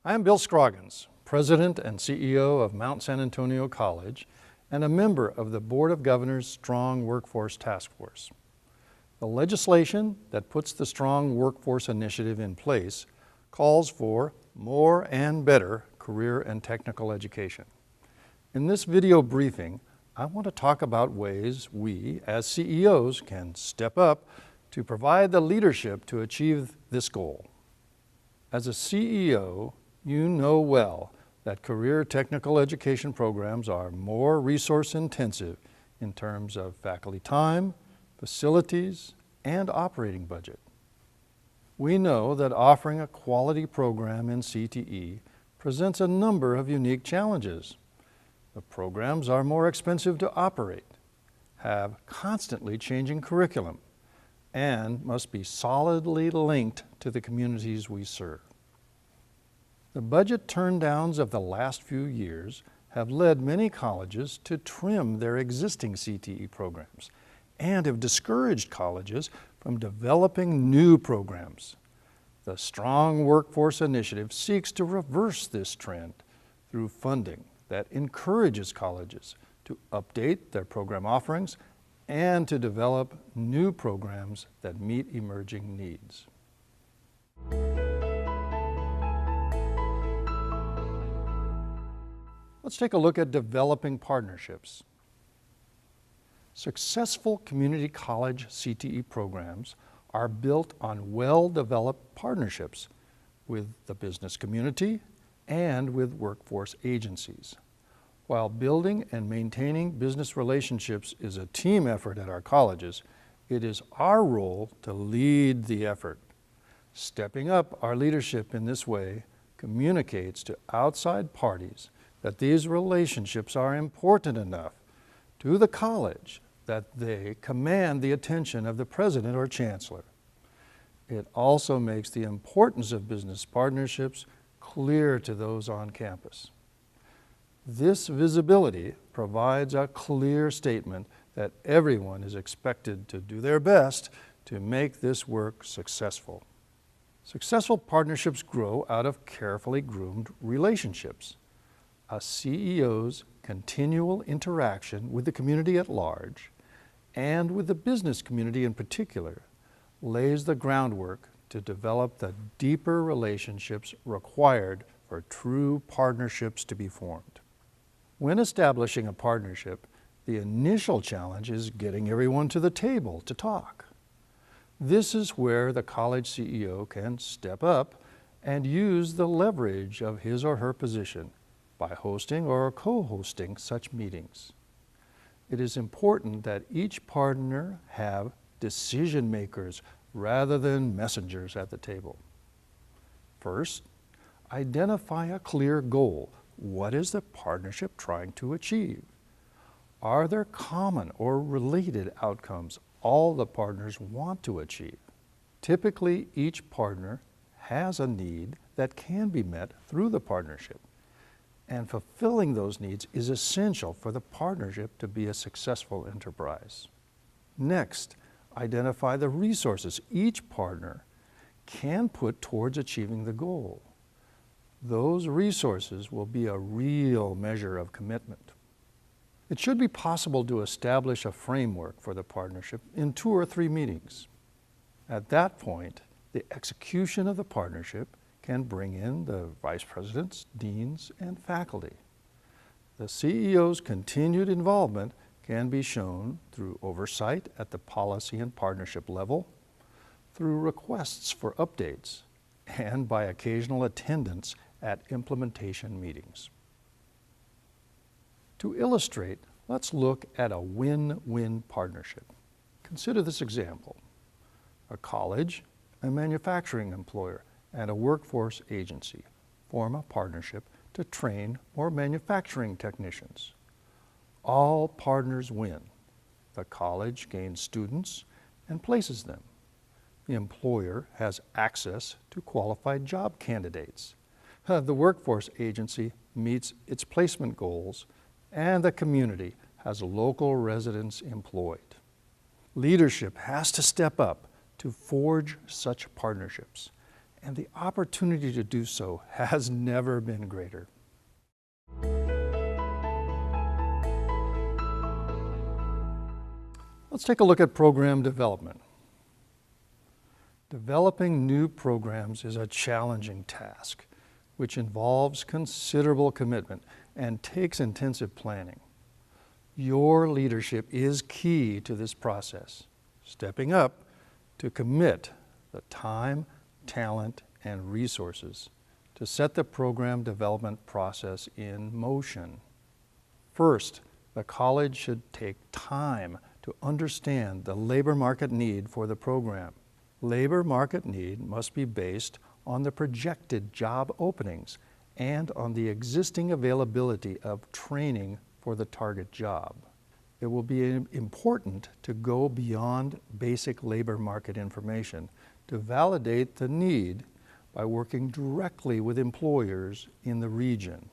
I'm Bill Scroggins, President and CEO of Mount San Antonio College and a member of the Board of Governors Strong Workforce Task Force. The legislation that puts the Strong Workforce Initiative in place calls for more and better career and technical education. In this video briefing, I want to talk about ways we, as CEOs, can step up to provide the leadership to achieve this goal. As a CEO, you know well that career technical education programs are more resource intensive in terms of faculty time, facilities, and operating budget. We know that offering a quality program in CTE presents a number of unique challenges. The programs are more expensive to operate, have constantly changing curriculum, and must be solidly linked to the communities we serve. The budget turndowns of the last few years have led many colleges to trim their existing CTE programs and have discouraged colleges from developing new programs. The Strong Workforce Initiative seeks to reverse this trend through funding that encourages colleges to update their program offerings and to develop new programs that meet emerging needs. Let's take a look at developing partnerships. Successful community college CTE programs are built on well-developed partnerships with the business community and with workforce agencies. While building and maintaining business relationships is a team effort at our colleges, it is our role to lead the effort. Stepping up our leadership in this way communicates to outside parties that these relationships are important enough to the college that they command the attention of the president or chancellor. It also makes the importance of business partnerships clear to those on campus. This visibility provides a clear statement that everyone is expected to do their best to make this work successful. Successful partnerships grow out of carefully groomed relationships. A CEO's continual interaction with the community at large and with the business community in particular lays the groundwork to develop the deeper relationships required for true partnerships to be formed. When establishing a partnership, the initial challenge is getting everyone to the table to talk. This is where the college CEO can step up and use the leverage of his or her position by hosting or co-hosting such meetings. It is important that each partner have decision makers rather than messengers at the table. First, identify a clear goal. What is the partnership trying to achieve? Are there common or related outcomes all the partners want to achieve? Typically, each partner has a need that can be met through the partnership, and fulfilling those needs is essential for the partnership to be a successful enterprise. Next, identify the resources each partner can put towards achieving the goal. Those resources will be a real measure of commitment. It should be possible to establish a framework for the partnership in 2 or 3 meetings. At that point, the execution of the partnership can bring in the vice presidents, deans, and faculty. The CEO's continued involvement can be shown through oversight at the policy and partnership level, through requests for updates, and by occasional attendance at implementation meetings. To illustrate, let's look at a win-win partnership. Consider this example. A college, a manufacturing employer, and a workforce agency form a partnership to train more manufacturing technicians. All partners win. The college gains students and places them. The employer has access to qualified job candidates. The workforce agency meets its placement goals, and the community has local residents employed. Leadership has to step up to forge such partnerships and the opportunity to do so has never been greater. Let's take a look at program development. Developing new programs is a challenging task, which involves considerable commitment and takes intensive planning. Your leadership is key to this process, stepping up to commit the time, talent, and resources to set the program development process in motion. First, the college should take time to understand the labor market need for the program. Labor market need must be based on the projected job openings and on the existing availability of training for the target job. It will be important to go beyond basic labor market information to validate the need by working directly with employers in the region.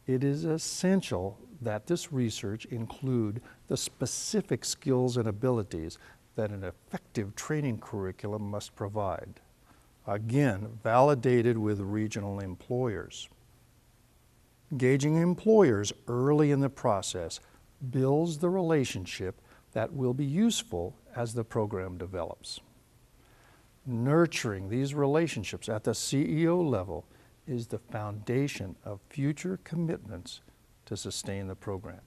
It is essential that this research include the specific skills and abilities that an effective training curriculum must provide. Again, validated with regional employers. Engaging employers early in the process builds the relationship that will be useful as the program develops. Nurturing these relationships at the CEO level is the foundation of future commitments to sustain the program.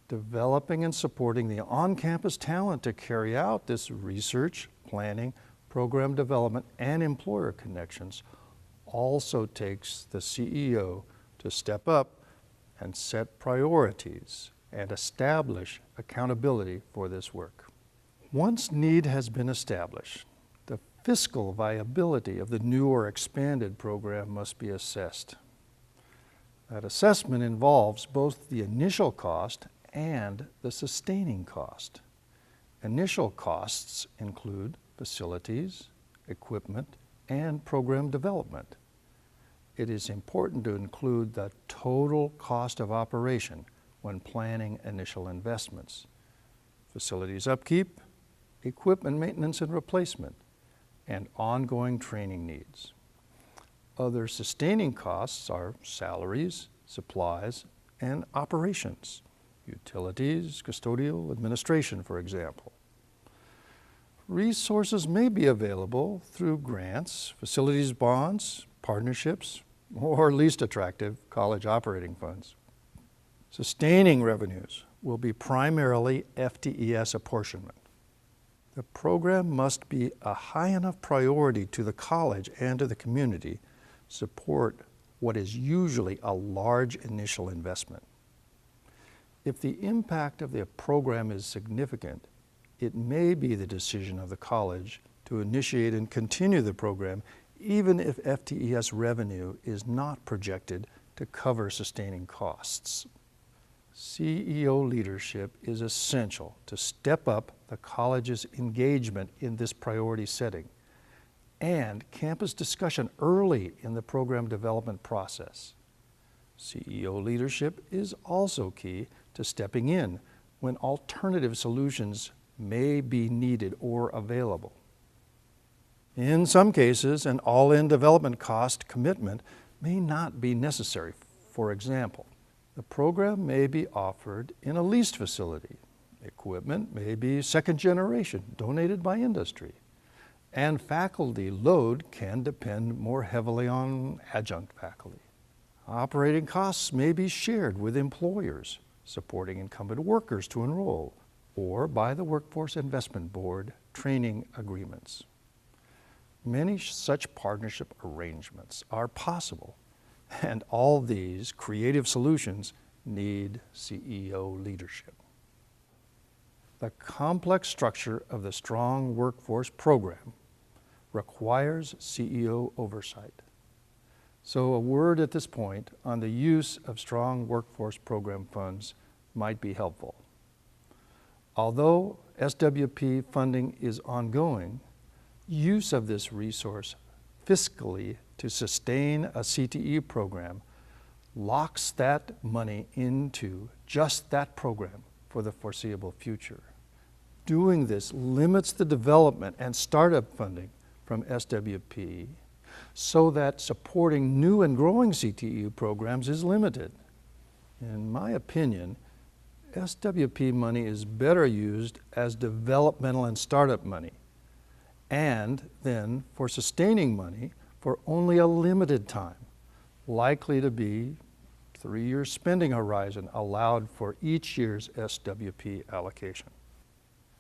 Developing and supporting the on-campus talent to carry out this research, planning, program development, and employer connections also takes the CEO to step up and set priorities and establish accountability for this work. Once need has been established, the fiscal viability of the new or expanded program must be assessed. That assessment involves both the initial cost and the sustaining cost. Initial costs include facilities, equipment, and program development. It is important to include the total cost of operation when planning initial investments. Facilities upkeep, equipment maintenance and replacement, and ongoing training needs. Other sustaining costs are salaries, supplies, and operations. Utilities, custodial, administration, for example. Resources may be available through grants, facilities bonds, partnerships, or least attractive college operating funds. Sustaining revenues will be primarily FTES apportionment. The program must be a high enough priority to the college and to the community to support what is usually a large initial investment. If the impact of the program is significant, it may be the decision of the college to initiate and continue the program even if FTES revenue is not projected to cover sustaining costs. CEO leadership is essential to step up the college's engagement in this priority setting and campus discussion early in the program development process. CEO leadership is also key to stepping in when alternative solutions may be needed or available. In some cases, an all-in development cost commitment may not be necessary. For example, the program may be offered in a leased facility. Equipment may be second generation, donated by industry. And faculty load can depend more heavily on adjunct faculty. Operating costs may be shared with employers, supporting incumbent workers to enroll, or by the Workforce Investment Board training agreements. Many such partnership arrangements are possible, and all these creative solutions need CEO leadership. The complex structure of the Strong Workforce Program requires CEO oversight. So a word at this point on the use of Strong Workforce Program funds might be helpful. Although SWP funding is ongoing, use of this resource fiscally to sustain a CTE program locks that money into just that program for the foreseeable future. Doing this limits the development and startup funding from SWP so that supporting new and growing CTE programs is limited. In my opinion, SWP money is better used as developmental and startup money, and then for sustaining money for only a limited time, likely to be 3-year spending horizon allowed for each year's SWP allocation.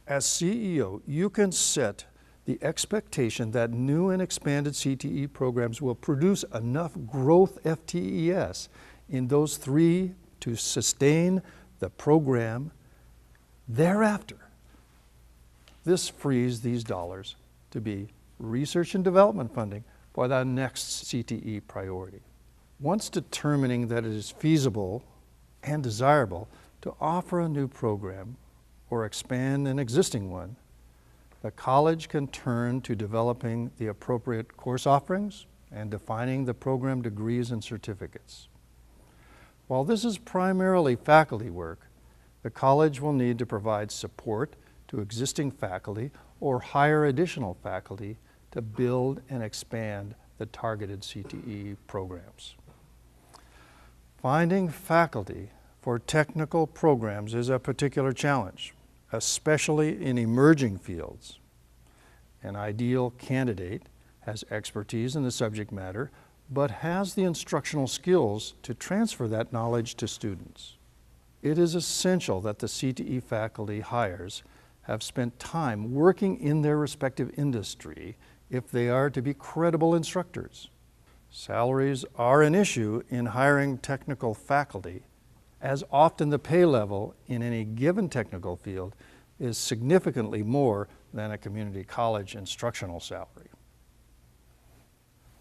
As CEO, you can set the expectation that new and expanded CTE programs will produce enough growth FTES in those 3 to sustain the program thereafter. This frees these dollars to be research and development funding for the next CTE priority. Once determining that it is feasible and desirable to offer a new program or expand an existing one, the college can turn to developing the appropriate course offerings and defining the program degrees and certificates. While this is primarily faculty work, the college will need to provide support to existing faculty or hire additional faculty to build and expand the targeted CTE programs. Finding faculty for technical programs is a particular challenge, especially in emerging fields. An ideal candidate has expertise in the subject matter, but has the instructional skills to transfer that knowledge to students. It is essential that the CTE faculty hires have spent time working in their respective industry if they are to be credible instructors. Salaries are an issue in hiring technical faculty, as often the pay level in any given technical field is significantly more than a community college instructional salary.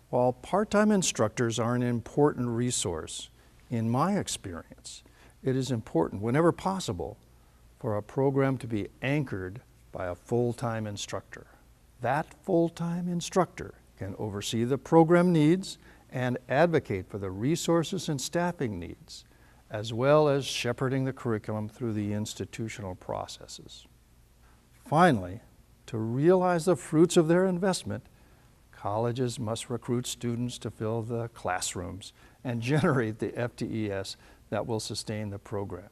While part-time instructors are an important resource, in my experience, it is important whenever possible for a program to be anchored by a full-time instructor. That full-time instructor can oversee the program needs and advocate for the resources and staffing needs, as well as shepherding the curriculum through the institutional processes. Finally, to realize the fruits of their investment, colleges must recruit students to fill the classrooms and generate the FTES that will sustain the program.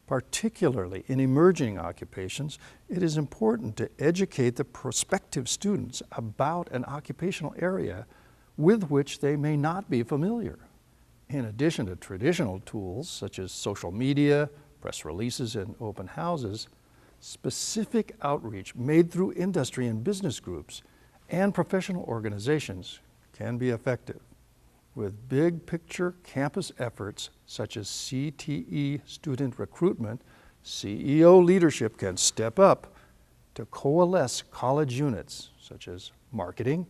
Particularly in emerging occupations, it is important to educate the prospective students about an occupational area with which they may not be familiar. In addition to traditional tools such as social media, press releases, and open houses, specific outreach made through industry and business groups and professional organizations can be effective. With big picture campus efforts such as CTE student recruitment, CEO leadership can step up to coalesce college units such as marketing,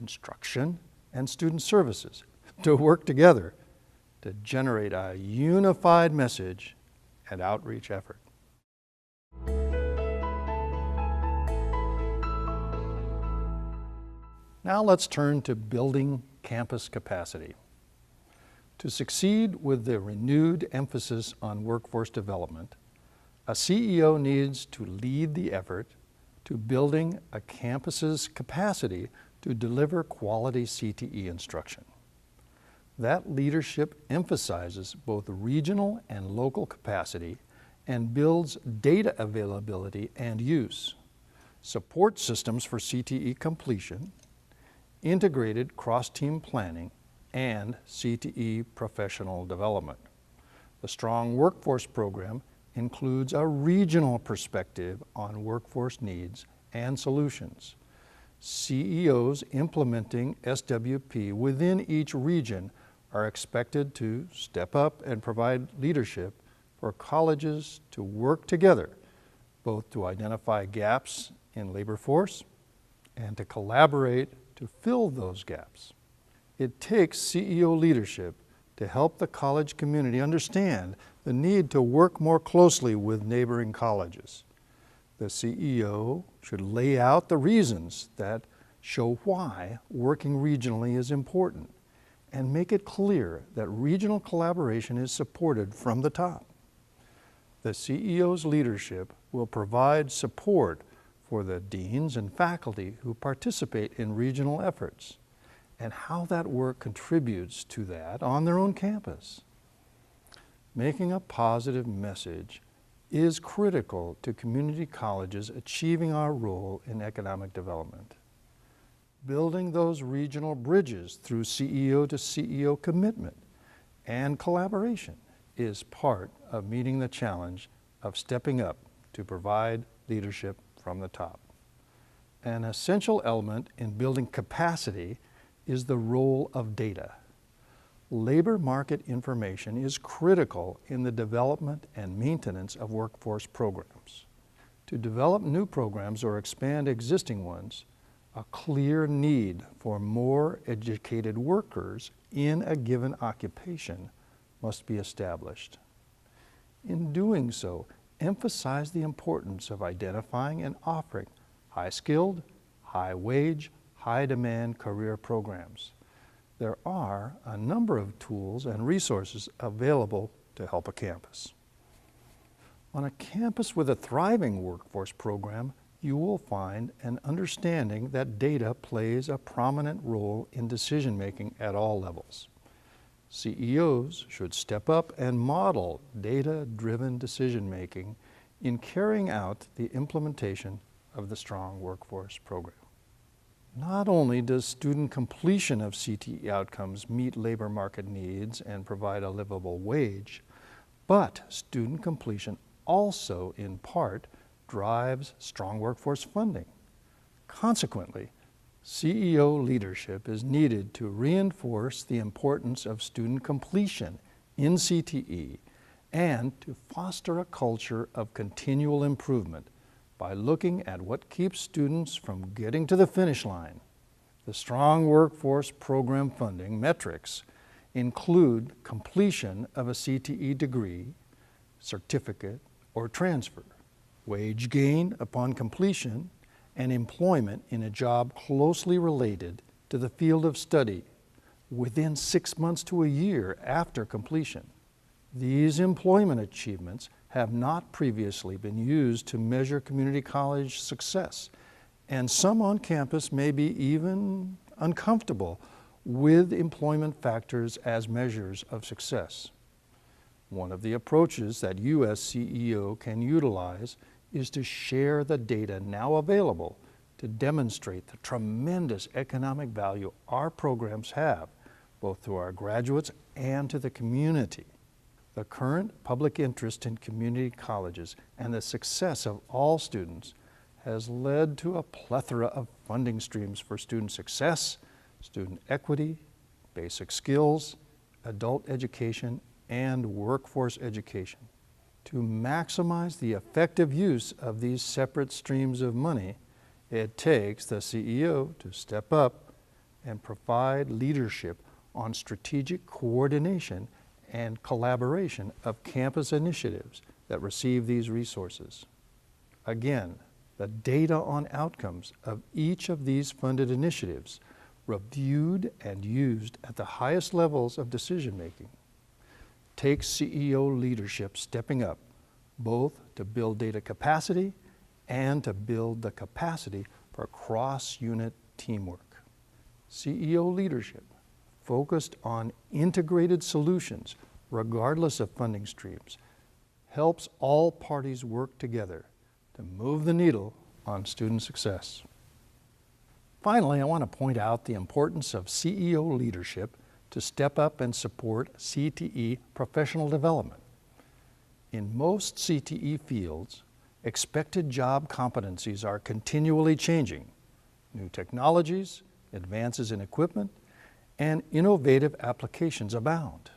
instruction, and student services to work together to generate a unified message and outreach effort. Now let's turn to building campus capacity. To succeed with the renewed emphasis on workforce development, a CEO needs to lead the effort to building a campus's capacity to deliver quality CTE instruction. That leadership emphasizes both regional and local capacity and builds data availability and use, support systems for CTE completion, integrated cross-team planning, and CTE professional development. The Strong Workforce Program includes a regional perspective on workforce needs and solutions. CEOs implementing SWP within each region are expected to step up and provide leadership for colleges to work together, both to identify gaps in labor force and to collaborate to fill those gaps. It takes CEO leadership to help the college community understand the need to work more closely with neighboring colleges. The CEO should lay out the reasons that show why working regionally is important and make it clear that regional collaboration is supported from the top. The CEO's leadership will provide support for the deans and faculty who participate in regional efforts, and how that work contributes to that on their own campus. Making a positive message is critical to community colleges achieving our role in economic development. Building those regional bridges through CEO to CEO commitment and collaboration is part of meeting the challenge of stepping up to provide leadership from the top. An essential element in building capacity is the role of data. Labor market information is critical in the development and maintenance of workforce programs. To develop new programs or expand existing ones, a clear need for more educated workers in a given occupation must be established. In doing so, emphasize the importance of identifying and offering high-skilled, high-wage, high-demand career programs. There are a number of tools and resources available to help a campus. On a campus with a thriving workforce program, you will find an understanding that data plays a prominent role in decision-making at all levels. CEOs should step up and model data-driven decision-making in carrying out the implementation of the Strong Workforce Program. Not only does student completion of CTE outcomes meet labor market needs and provide a livable wage, but student completion also, in part, drives strong workforce funding. Consequently, CEO leadership is needed to reinforce the importance of student completion in CTE and to foster a culture of continual improvement by looking at what keeps students from getting to the finish line. The Strong Workforce Program funding metrics include completion of a CTE degree, certificate, or transfer, wage gain upon completion, and employment in a job closely related to the field of study within 6 months to a year after completion. These employment achievements have not previously been used to measure community college success, and some on campus may be even uncomfortable with employment factors as measures of success. One of the approaches that you as CEO can utilize is to share the data now available to demonstrate the tremendous economic value our programs have, both to our graduates and to the community. The current public interest in community colleges and the success of all students has led to a plethora of funding streams for student success, student equity, basic skills, adult education, and workforce education. To maximize the effective use of these separate streams of money, it takes the CEO to step up and provide leadership on strategic coordination and collaboration of campus initiatives that receive these resources. Again, the data on outcomes of each of these funded initiatives reviewed and used at the highest levels of decision-making takes CEO leadership stepping up, both to build data capacity and to build the capacity for cross-unit teamwork. CEO leadership focused on integrated solutions, regardless of funding streams, helps all parties work together to move the needle on student success. Finally, I want to point out the importance of CEO leadership to step up and support CTE professional development. In most CTE fields, expected job competencies are continually changing. New technologies, advances in equipment, and innovative applications abound.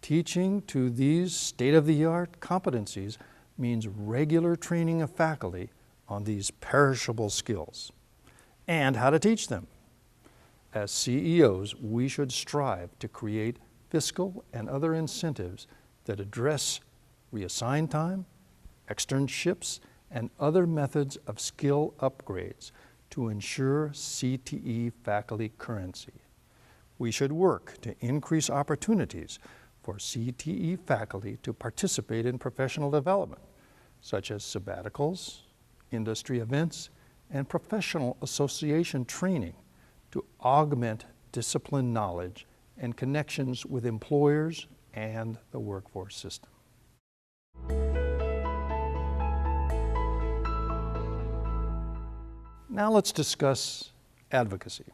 Teaching to these state-of-the-art competencies means regular training of faculty on these perishable skills and how to teach them. As CEOs, we should strive to create fiscal and other incentives that address reassigned time, externships, and other methods of skill upgrades to ensure CTE faculty currency. We should work to increase opportunities for CTE faculty to participate in professional development, such as sabbaticals, industry events, and professional association training to augment discipline knowledge and connections with employers and the workforce system. Now let's discuss advocacy.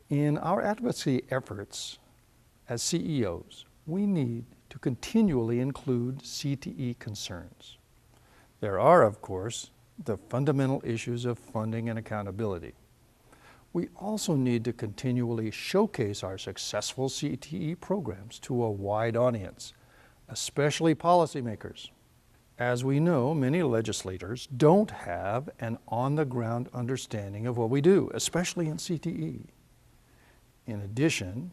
In our advocacy efforts as CEOs, we need to continually include CTE concerns. There are, of course, the fundamental issues of funding and accountability. We also need to continually showcase our successful CTE programs to a wide audience, especially policymakers. As we know, many legislators don't have an on-the-ground understanding of what we do, especially in CTE. In addition,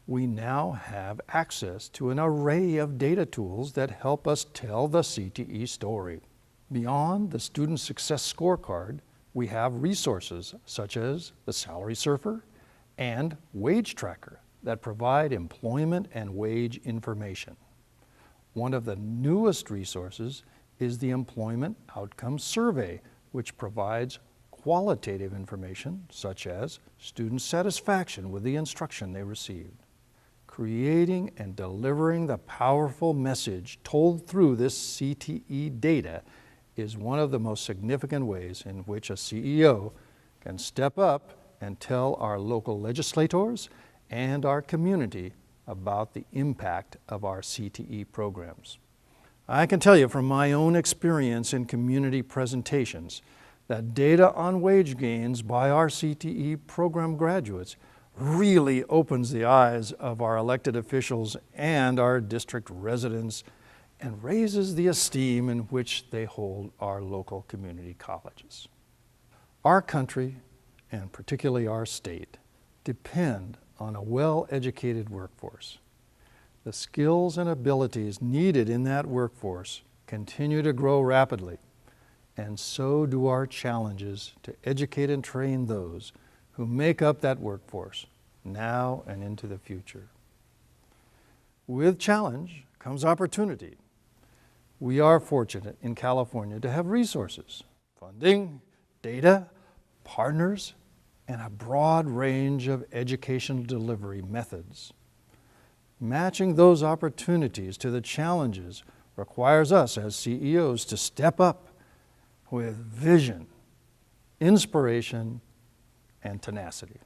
we now have access to an array of data tools that help us tell the CTE story. Beyond the Student Success Scorecard, we have resources such as the Salary Surfer and Wage Tracker that provide employment and wage information. One of the newest resources is the Employment Outcomes Survey, which provides qualitative information such as student satisfaction with the instruction they received. Creating and delivering the powerful message told through this CTE data is one of the most significant ways in which a CEO can step up and tell our local legislators and our community about the impact of our CTE programs. I can tell you from my own experience in community presentations that data on wage gains by our CTE program graduates really opens the eyes of our elected officials and our district residents and raises the esteem in which they hold our local community colleges. Our country, and particularly our state, depend on a well-educated workforce. The skills and abilities needed in that workforce continue to grow rapidly, and so do our challenges to educate and train those who make up that workforce now and into the future. With challenge comes opportunity. We are fortunate in California to have resources, funding, data, partners, and a broad range of educational delivery methods. Matching those opportunities to the challenges requires us as CEOs to step up with vision, inspiration, and tenacity.